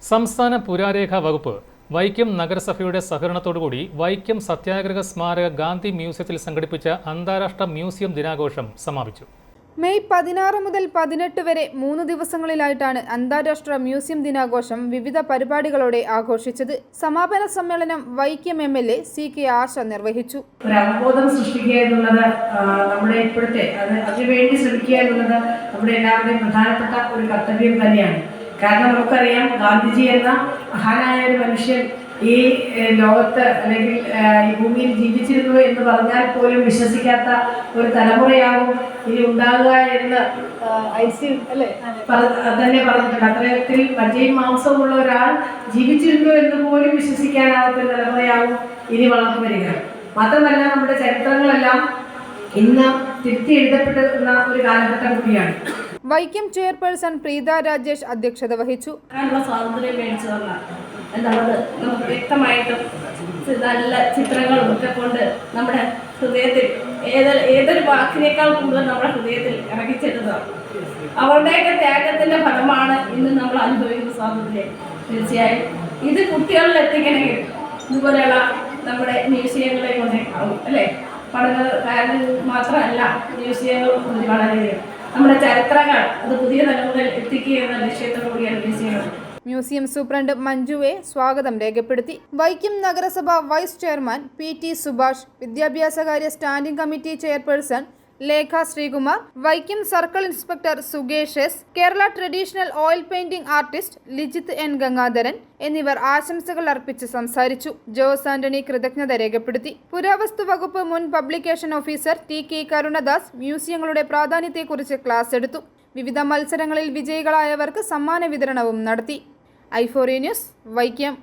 സംസ്ഥാന പുരാരേഖ വകുപ്പ് വൈക്കം നഗരസഭയുടെ സഹകരണത്തോടുകൂടി വൈക്കം സത്യാഗ്രഹ സ്മാരക ഗാന്ധി മ്യൂസിയത്തിൽ സംഘടിപ്പിച്ച അന്താരാഷ്ട്ര മ്യൂസിയം ദിനാഘോഷം സമാപിച്ചു. മെയ് 16 മുതൽ 18 വരെ 3 ദിവസങ്ങളിലായിട്ടാണ് അന്താരാഷ്ട്ര മ്യൂസിയം ദിനാഘോഷം വിവിധ പരിപാടികളോടെ ആഘോഷിച്ചത്. സമാപന സമ്മേളനം വൈക്കം MLA CK ആശ നിർവഹിച്ചു. ഒരു അവബോധം സൃഷ്ടിക്കുക എന്നുള്ളത് നമ്മുടെ ഇപ്പോഴത്തെ അതിനുവേണ്ടി ശ്രമിക്കുക എന്നുള്ളത് നമ്മുടെ എല്ലാവരുടെയും പ്രധാനപ്പെട്ട ഒരു കർത്തവ്യം തന്നെയാണ്. കാരണം നമുക്കറിയാം, ഗാന്ധിജി എന്ന മഹാനായ ഒരു മനുഷ്യൻ ഈ ലോകത്ത് അല്ലെങ്കിൽ ഈ ഭൂമിയിൽ ജീവിച്ചിരുന്നു എന്ന് പറഞ്ഞാൽ പോലും വിശ്വസിക്കാത്ത ഒരു തലമുറയാകും ഇനി ഉണ്ടാകുക എന്ന് തന്നെ പറഞ്ഞിട്ടുണ്ട്. അത്തരത്തിൽ മജ്ജയും മാംസവും ഉള്ള ഒരാൾ ജീവിച്ചിരുന്നു എന്ന് പോലും വിശ്വസിക്കാനാവാത്ത ഒരു തലമുറയാകും ഇനി വളർന്നു വരിക. മാത്രമല്ല, നമ്മുടെ ചരിത്രങ്ങളെല്ലാം ഇന്ന് തിരുത്തി എഴുതപ്പെടുന്ന ഒരു കാലഘട്ടം കൂടിയാണ്. വൈക്കം ചെയർപേഴ്സൺ പ്രീത രാജേഷ് അധ്യക്ഷത വഹിച്ചു. സ്വാതന്ത്ര്യം മേടിച്ചു എന്നുള്ളത് നമുക്ക് വ്യക്തമായിട്ടും നല്ല ചിത്രങ്ങളും ഒക്കെ കൊണ്ട് നമ്മുടെ ഹൃദയത്തിൽ ഏതൊരു വാക്കിനേക്കാൾ കൂടുതൽ നമ്മുടെ ഹൃദയത്തിൽ ഇറങ്ങിച്ചെല്ലുന്നതാണ്. അവരുടെയൊക്കെ ത്യാഗത്തിൻ്റെ ഫലമാണ് ഇന്ന് നമ്മൾ അനുഭവിക്കുന്ന സ്വാതന്ത്ര്യം. തീർച്ചയായും ഇത് കുട്ടികളിൽ എത്തിക്കണമെങ്കിൽ ഇതുപോലെയുള്ള നമ്മുടെ മ്യൂസിയങ്ങളെ കൊണ്ട് ആവും, അല്ലേ? പഠനകാരൻ മാത്രമല്ല, മ്യൂസിയങ്ങൾ വളരെയധികം നമ്മുടെ ചരിത്രങ്ങൾ അത് പുതിയ തലമുറയിൽ എത്തിക്കുക എന്ന ലക്ഷ്യത്തോടു കൂടിയാണ് മ്യൂസിയങ്ങൾ. മ്യൂസിയം സൂപ്രണ്ട് മഞ്ജു എ സ്വാഗതം രേഖപ്പെടുത്തി. വൈക്കം നഗരസഭ വൈസ് ചെയർമാൻ PT സുഭാഷ്, വിദ്യാഭ്യാസകാര്യ standing committee chairperson Lekha Sreekumar, Vaikom circle inspector Sukesh S, Kerala traditional oil painting artist Lijith N Gangadharan എന്നിവർ ആശംസകൾ അർപ്പിച്ച് സംസാരിച്ചു. ജോസ് ആന്റണി കൃതജ്ഞത രേഖപ്പെടുത്തി. പുരാവസ്തു വകുപ്പ് മുൻ പബ്ലിക്കേഷൻ ഓഫീസർ TK കരുണദാസ് മ്യൂസിയങ്ങളുടെ പ്രാധാന്യത്തെക്കുറിച്ച് ക്ലാസ് എടുത്തു. വിവിധ മത്സരങ്ങളിൽ വിജയികളായവർക്ക് സമ്മാന വിതരണവും നടത്തി. i4A news, Vaikom.